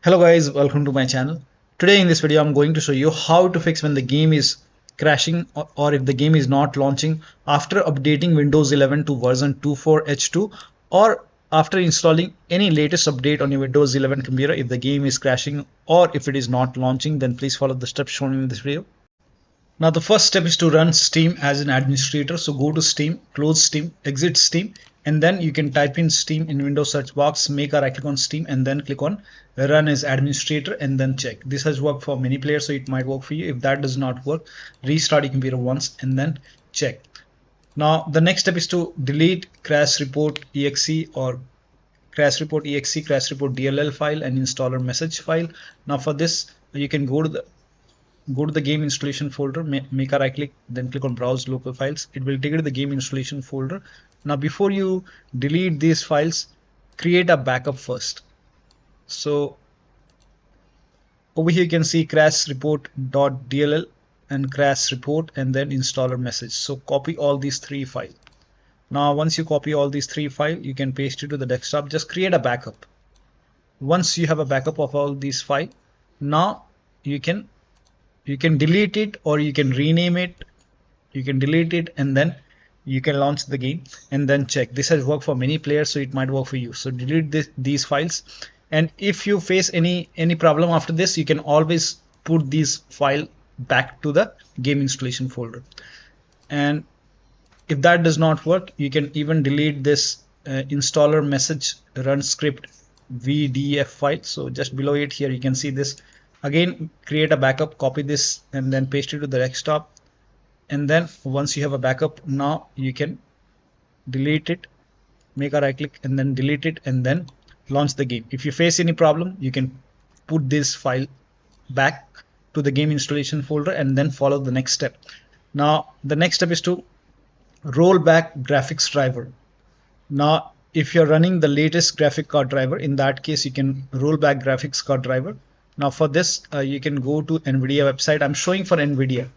Hello guys, welcome to my channel. Today in this video I'm going to show you how to fix when the game is crashing or if the game is not launching after updating Windows 11 to version 24H2 or after installing any latest update on your Windows 11 computer. If the game is crashing or if it is not launching, then please follow the steps shown in this video. Now the first step is to run Steam as an administrator. So go to Steam, close Steam, exit Steam, and then you can type in Steam in Windows search box, make a right click on Steam and then click on run as administrator and then check. This has worked for many players, so it might work for you. If that does not work, restart your computer once and then check. Now the next step is to delete crashreport.exe or crashreport.exe, crashreport.dll file and InstallerMessage file. Now for this you can go to the game installation folder, make a right click, then click on browse local files. It will take you to the game installation folder. Now before you delete these files, create a backup first. So over here you can see crashreport.dll and crashreport and then InstallerMessage. So copy all these three files. Now once you copy all these three files, you can paste it to the desktop. Just create a backup. Once you have a backup of all these files, now you can delete it or you can rename it. You can delete it and then you can launch the game and then check. This has worked for many players, so it might work for you. So delete these files, and if you face any problem after this, you can always put these file back to the game installation folder. And if that does not work, you can even delete this InstallerMessage run script VDF file. So just below it here you can see this. Again, create a backup, copy this and then paste it to the desktop. And then once you have a backup, now you can delete it, make a right click and then delete it and then launch the game. If you face any problem, you can put this file back to the game installation folder and then follow the next step. Now the next step is to roll back graphics driver. Now if you're running the latest graphic card driver, in that case you can roll back graphics card driver. Now for this you can go to NVIDIA website. I'm showing for NVIDIA,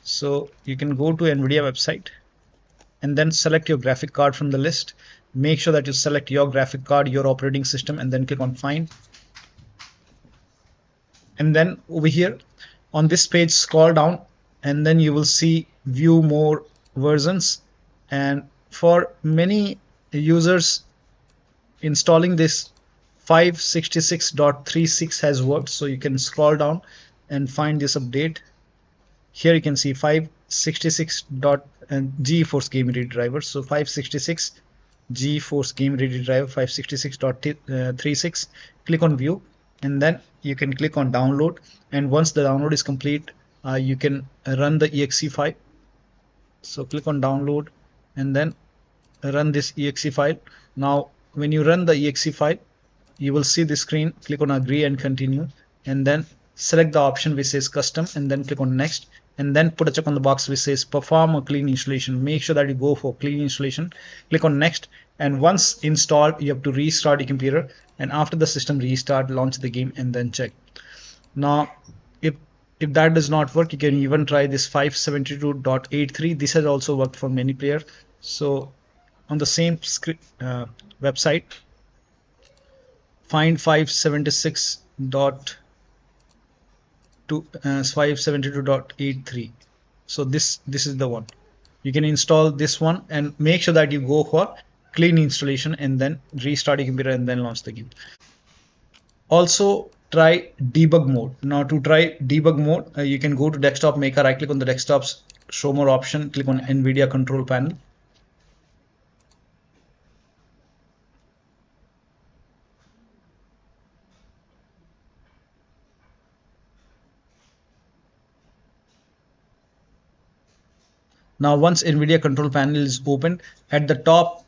so you can go to NVIDIA website and then select your graphic card from the list. Make sure that you select your graphic card, your operating system, and then click on find. And then over here on this page, scroll down and then you will see view more versions. And for many users, installing this 566.36 has worked. So you can scroll down and find this update. Here you can see 566 and GeForce Game Ready driver. So 566 GeForce Game Ready driver 566.36. Click on view and then you can click on download. And once the download is complete, you can run the exe file. So click on download and then run this exe file. Now when you run the exe file, you will see the screen. Click on agree and continue and then select the option which says custom and then click on next and then put a check on the box which says perform a clean installation. Make sure that you go for clean installation. Click on next, and once installed you have to restart your computer, and after the system restart, launch the game and then check. Now if that does not work, you can even try this 572.83. this has also worked for many players. So on the same website, find 572.83. so this is the one. You can install this one and make sure that you go for clean installation and then restart your computer and then launch the game. Also try debug mode. Now to try debug mode, you can go to desktop, make a right click on the desktop's show more option, click on NVIDIA control panel. Now once NVIDIA control panel is opened, at the top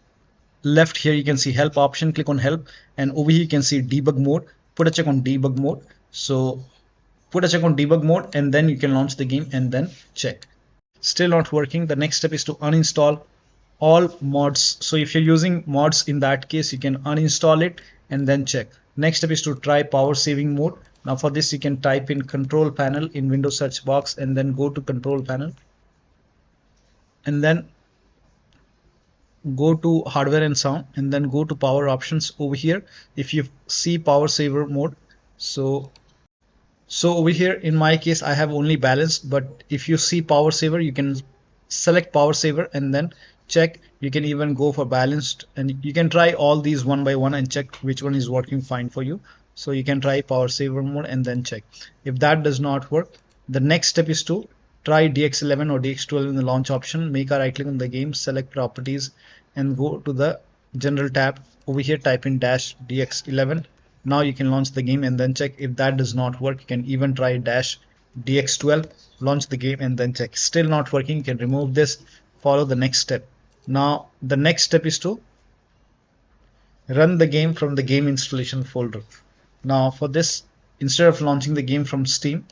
left here you can see help option. Click on help and over here you can see debug mode. Put a check on debug mode. So put a check on debug mode and then you can launch the game and then check. Still not working. The next step is to uninstall all mods. So if you're using mods, in that case you can uninstall it and then check. Next step is to try power saving mode. Now for this you can type in control panel in Windows search box and then go to control panel and then go to hardware and sound and then go to power options. Over here if you see power saver mode, So over here in my case I have only balanced, but if you see power saver you can select power saver and then check. You can even go for balanced, and you can try all these one by one and check which one is working fine for you. So you can try power saver mode and then check. If that does not work, the next step is to try DX11 or DX12 in the launch option. Make a right click on the game, select properties and go to the general tab. Over here type in dash DX11. Now you can launch the game and then check. If that does not work, you can even try dash DX12, launch the game and then check. Still not working, you can remove this, follow the next step. Now the next step is to run the game from the game installation folder. Now for this, instead of launching the game from Steam,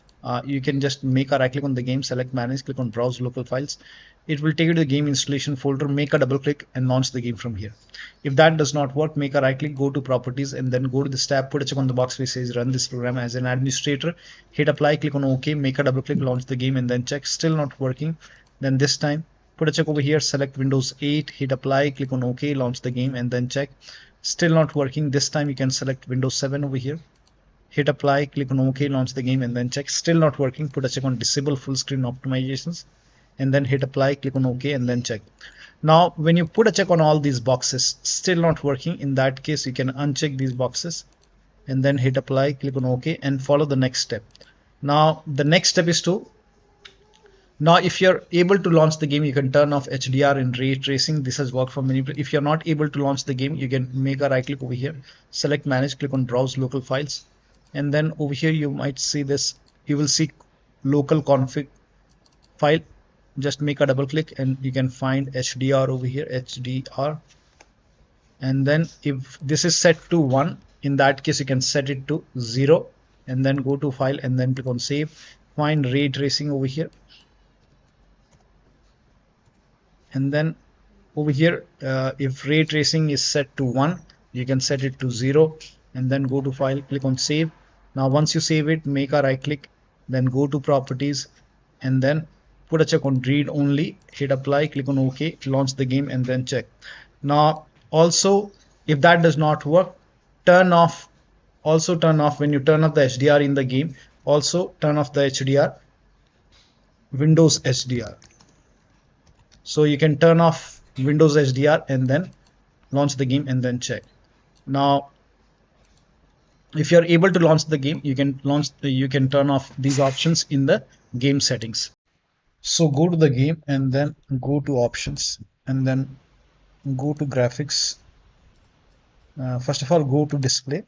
you can just make a right click on the game, select manage, click on browse local files. It will take you to the game installation folder, make a double click and launch the game from here. If that does not work, make a right click, go to properties and then go to this tab, put a check on the box which says run this program as an administrator, hit apply, click on OK, make a double click, launch the game and then check. Still not working. Then this time put a check over here, select Windows 8, hit apply, click on OK, launch the game and then check. Still not working. This time you can select Windows 7 over here, hit apply, click on OK, launch the game and then check. Still not working. Put a check on disable full screen optimizations and then hit apply, click on OK and then check. Now when you put a check on all these boxes, still not working, in that case you can uncheck these boxes and then hit apply, click on OK and follow the next step. Now the next step is to, now if you're able to launch the game, you can turn off HDR and ray tracing. This has worked for many people. If you're not able to launch the game, you can make a right click over here, select manage, click on browse local files and then over here you might see this, you will see local config file. Just make a double click and you can find HDR over here, HDR, and then if this is set to 1, in that case you can set it to 0 and then go to file and then click on save. Find ray tracing over here and then over here if ray tracing is set to 1, you can set it to 0 and then go to file, click on save. Now once you save it, make a right click, then go to properties and then put a check on read only, hit apply, click on OK, launch the game and then check. Now also if that does not work, turn off when you turn off the HDR in the game, also turn off the HDR, Windows HDR. So you can turn off Windows HDR and then launch the game and then check. Now if you're able to launch the game, you can turn off these options in the game settings. So go to the game and then go to options and then go to graphics. First of all, go to display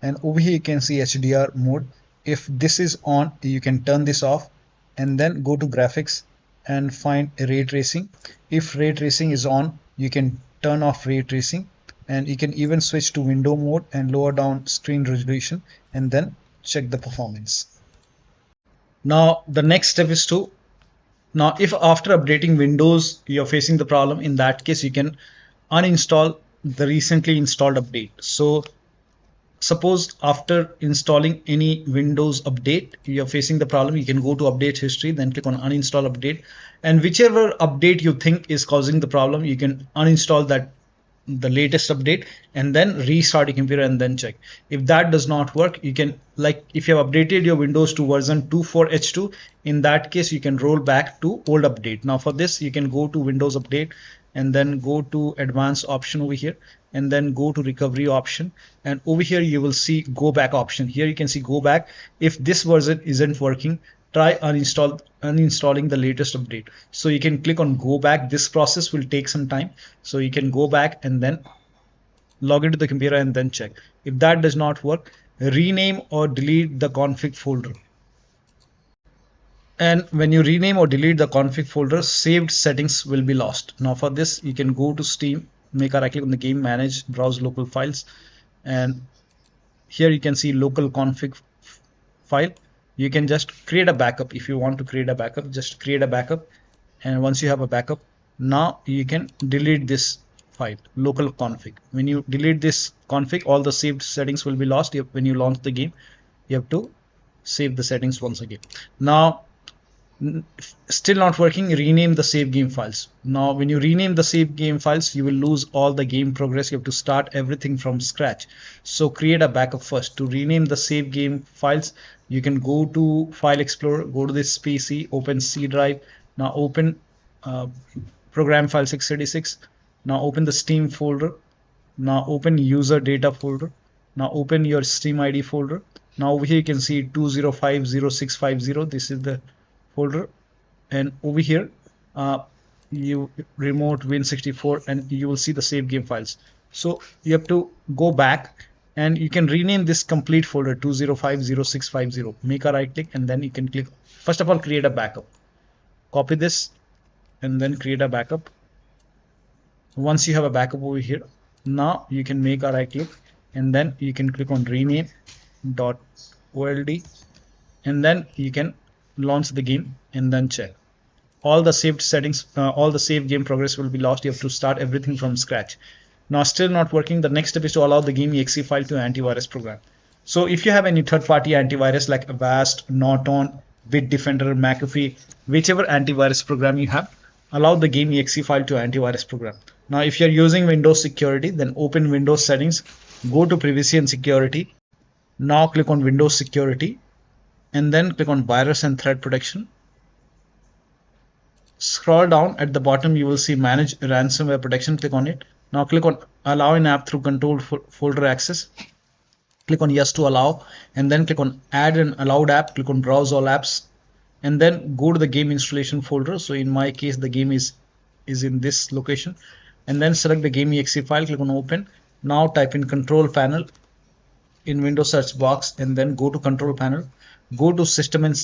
and over here you can see HDR mode. If this is on, you can turn this off and then go to graphics and find ray tracing. If ray tracing is on, you can turn off ray tracing and you can even switch to window mode and lower down screen resolution and then check the performance. Now the next step is to, now if after updating Windows you're facing the problem, in that case you can uninstall the recently installed update. So suppose after installing any Windows update you're facing the problem, you can go to update history, then click on uninstall update, and whichever update you think is causing the problem, you can uninstall that, the latest update, and then restart your computer and then check. If that does not work, you can, like if you have updated your Windows to version 24H2, in that case you can roll back to old update. Now for this you can go to Windows update and then go to advanced option over here and then go to recovery option, and over here you will see go back option. Here you can see go back. If this version isn't working, try uninstalling the latest update. So you can click on go back. This process will take some time, so you can go back and then log into the computer and then check. If that does not work, rename or delete the config folder. And when you rename or delete the config folder, saved settings will be lost. Now for this you can go to Steam, make a right click on the game, manage, browse local files, and here you can see local config file. You can just create a backup. If you want to create a backup, just create a backup, and once you have a backup, now you can delete this file, local config. When you delete this config, all the saved settings will be lost. When you launch the game, you have to save the settings once again. Now Still not working, rename the save game files. Now when you rename the save game files, you will lose all the game progress. You have to start everything from scratch. So create a backup first. To rename the save game files, you can go to File Explorer, go to this PC, open C drive. Now open program file 636. Now open the Steam folder. Now open user data folder. Now open your Steam ID folder. Now over here you can see 2050650. This is the folder, and over here you remote win64 and you will see the save game files. So you have to go back and you can rename this complete folder 2050650. Make a right click and then you can click, first of all create a backup, copy this and then create a backup. Once you have a backup over here, now you can make a right click and then you can click on rename.old and then you can launch the game and then check. All the saved settings, all the save game progress will be lost. You have to start everything from scratch. Now still not working. The next step is to allow the game exe file to antivirus program. So if you have any third-party antivirus like Avast, Norton, Bitdefender, McAfee, whichever antivirus program you have, allow the game exe file to antivirus program. Now if you're using Windows security, then open Windows settings, go to privacy and security. Now click on Windows security and then click on virus and threat protection. Scroll down, at the bottom you will see manage ransomware protection. Click on it. Now click on allow an app through controlled folder access. Click on yes to allow and then click on add an allowed app. Click on browse all apps and then go to the game installation folder. So in my case the game is in this location, and then select the game exe file. Click on open. Now type in control panel in Windows search box and then go to control panel. Go to system and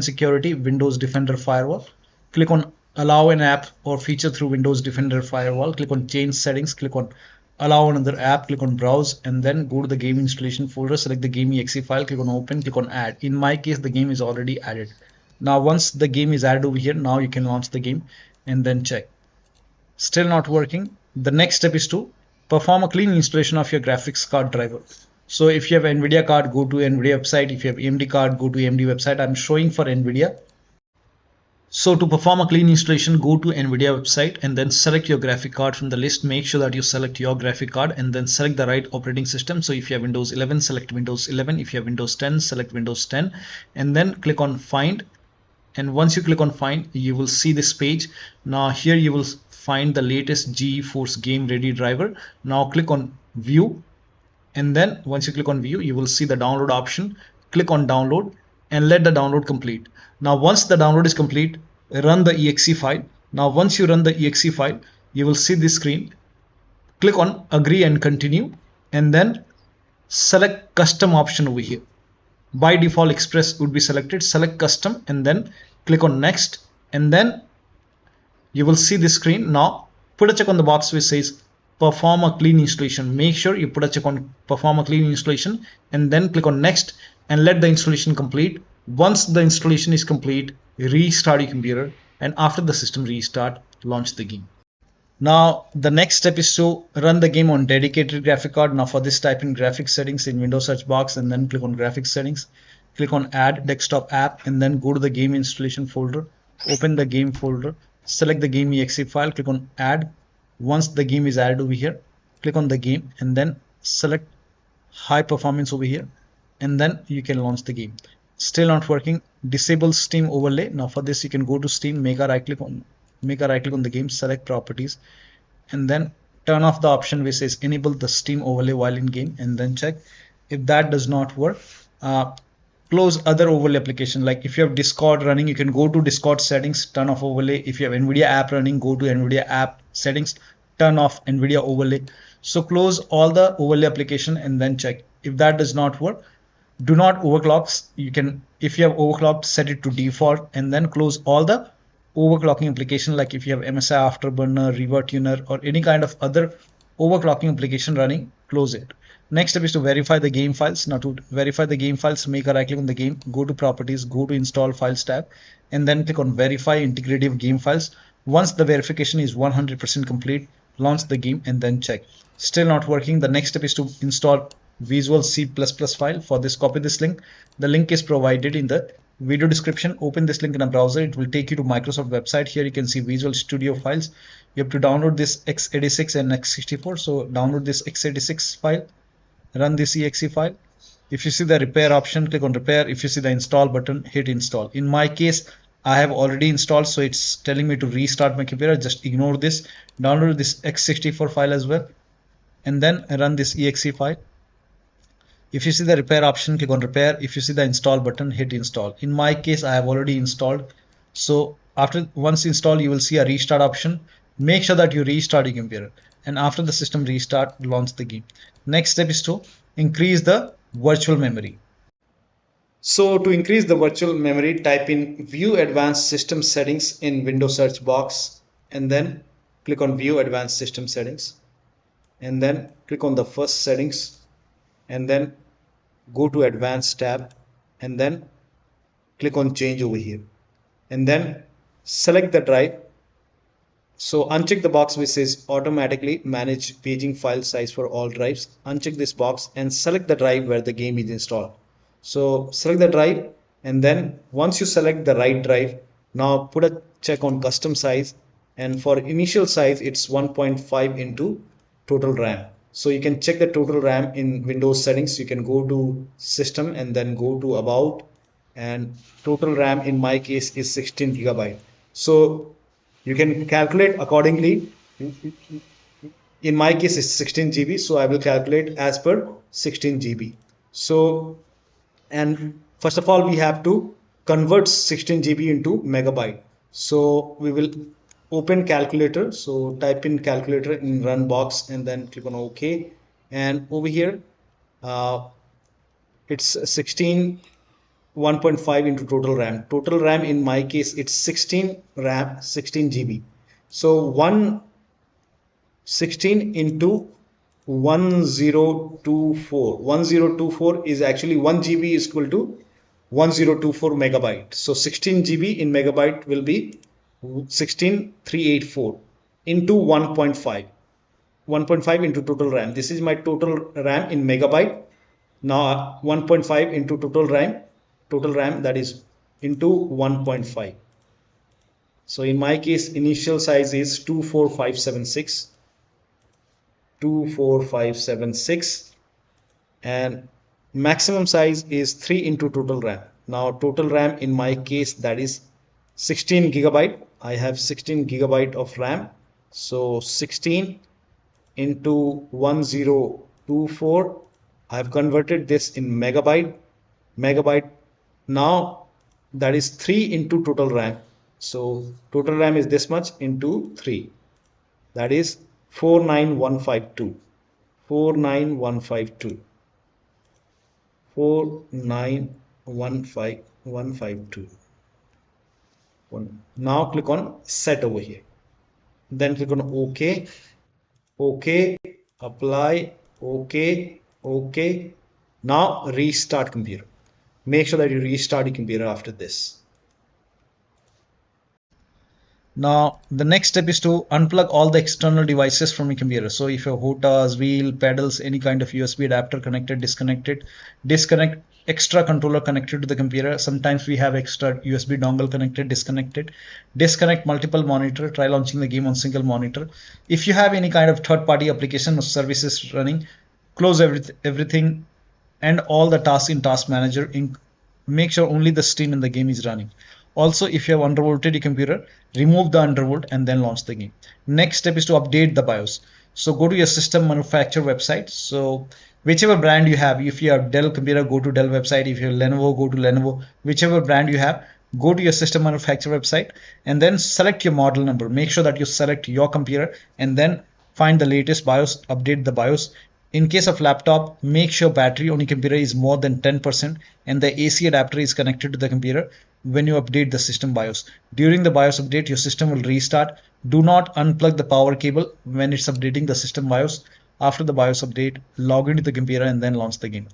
security, Windows Defender Firewall. Click on allow an app or feature through Windows Defender Firewall. Click on change settings. Click on allow another app. Click on browse and then go to the game installation folder. Select the game exe file. Click on open. Click on add. In my case, the game is already added. Now once the game is added over here, now you can launch the game and then check. Still not working. The next step is to perform a clean installation of your graphics card driver. So if you have NVIDIA card, go to NVIDIA website. If you have AMD card, go to AMD website. I'm showing for NVIDIA. So to perform a clean installation, go to NVIDIA website and then select your graphic card from the list. Make sure that you select your graphic card and then select the right operating system. So if you have Windows 11, select Windows 11. If you have Windows 10, select Windows 10 and then click on find. And once you click on find, you will see this page. Now here you will find the latest GeForce Game Ready driver. Now click on view. And then once you click on view, you will see the download option. Click on download and let the download complete. Now once the download is complete, run the exe file. Now once you run the exe file, you will see this screen. Click on agree and continue and then select custom option over here. By default Express would be selected. Select custom and then click on next and then you will see this screen. Now put a check on the box which says perform a clean installation. Make sure you put a check on perform a clean installation and then click on next and let the installation complete. Once the installation is complete, restart your computer and after the system restart, launch the game. Now the next step is to run the game on dedicated graphic card. Now for this, type in graphics settings in Windows search box and then click on graphics settings. Click on add desktop app and then go to the game installation folder. Open the game folder. Select the game exe file. Click on add. Once the game is added over here, click on the game and then select high performance over here and then you can launch the game. Still not working. Disable Steam overlay. Now for this, you can go to Steam, make a right click on the game, select properties and then turn off the option which says enable the Steam overlay while in game and then check. If that does not work, close other overlay application. Like if you have Discord running, you can go to Discord settings, turn off overlay. If you have NVIDIA app running, go to NVIDIA app settings, turn off NVIDIA overlay. So close all the overlay application and then check. If that does not work, do not overclock. You can, if you have overclocked, set it to default and then close all the overclocking application. Like if you have MSI Afterburner, Revert Tuner or any kind of other overclocking application running, close it. Next step is to verify the game files. Now to verify the game files, make a right click on the game, go to properties, go to install files tab and then click on verify integrity of game files. Once the verification is 100% complete, launch the game and then check. Still not working. The next step is to install Visual C++ file. For this, copy this link. The link is provided in the video description, open this link in a browser. It will take you to Microsoft website. Here you can see Visual Studio files. You have to download this x86 and x64. So download this x86 file, run this exe file. If you see the repair option, click on repair. If you see the install button, hit install. In my case, I have already installed, so it's telling me to restart my computer. Just ignore this. Download this x64 file as well, and then run this exe file. If you see the repair option, click on repair. If you see the install button, hit install. In my case, I have already installed. So once installed, you will see a restart option. Make sure that you restart your computer. And after the system restart, launch the game. Next step is to increase the virtual memory. So to increase the virtual memory, type in View Advanced System Settings in Windows search box, and then click on View Advanced System Settings, and then click on the first settings, and then go to Advanced tab, and then click on Change over here, and then select the drive. So uncheck the box which says automatically manage paging file size for all drives. Uncheck this box and select the drive where the game is installed. So select the drive, and then once you select the right drive, now put a check on custom size, and for initial size it's 1.5 into total RAM. So you can check the total RAM in Windows settings. You can go to system and then go to about, and total RAM in my case is 16 GB. So you can calculate accordingly. In my case it's 16 GB, so I will calculate as per 16 GB. So, and first of all we have to convert 16 GB into megabyte. So we will open calculator. So type in calculator in run box and then click on OK, and over here it's 16 1.5 into total RAM. Total RAM in my case it's 16 RAM 16 GB. So 16 into 1024 is actually 1 GB is equal to 1024 megabyte. So 16 GB in megabyte will be 16384 into 1.5 into total RAM. This is my total RAM in megabyte. Now 1.5 into total RAM, that is into 1.5. So in my case initial size is 24576 and maximum size is 3 into total RAM. Now total RAM in my case that is 16 gigabyte. I have 16 gigabyte of RAM. So 16 into 1024, I have converted this in megabyte. Now that is 3 into total RAM. So total RAM is this much into 3, that is 49152. Now click on set over here, then click on OK, apply, OK. Now restart computer. Make sure that you restart your computer after this. Now the next step is to unplug all the external devices from your computer. So if your HOTAS, wheel, pedals, any kind of USB adapter connected, disconnect extra controller connected to the computer. Sometimes we have extra USB dongle connected, disconnect multiple monitor, try launching the game on single monitor. If you have any kind of third-party application or services running, close everything and all the tasks in task manager. Make sure only the stream in the game is running. Also, if you have undervolted your computer, remove the undervolt and then launch the game. Next step is to update the BIOS. So go to your system manufacturer website. So whichever brand you have, if you have Dell computer, go to Dell website. If you have Lenovo, go to Lenovo. Whichever brand you have, go to your system manufacturer website and then select your model number. Make sure that you select your computer and then find the latest BIOS, update the BIOS. In case of laptop, make sure battery on your computer is more than 10% and the AC adapter is connected to the computer when you update the system BIOS. During the BIOS update, your system will restart. Do not unplug the power cable when it's updating the system BIOS. After the BIOS update, log into the computer and then launch the game.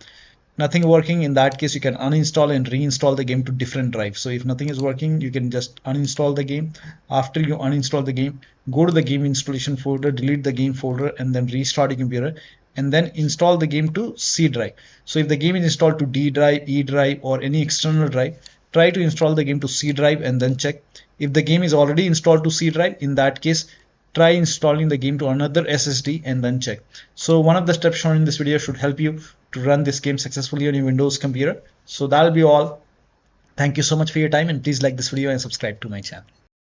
Nothing working, in that case you can uninstall and reinstall the game to different drives. So if nothing is working, you can just uninstall the game. After you uninstall the game, go to the game installation folder, delete the game folder and then restart your computer and then install the game to C drive. So if the game is installed to D drive, E drive or any external drive, try to install the game to C drive and then check. If the game is already installed to C drive, in that case, try installing the game to another SSD and then check. So one of the steps shown in this video should help you to run this game successfully on your Windows computer. So that'll be all. Thank you so much for your time, and please like this video and subscribe to my channel.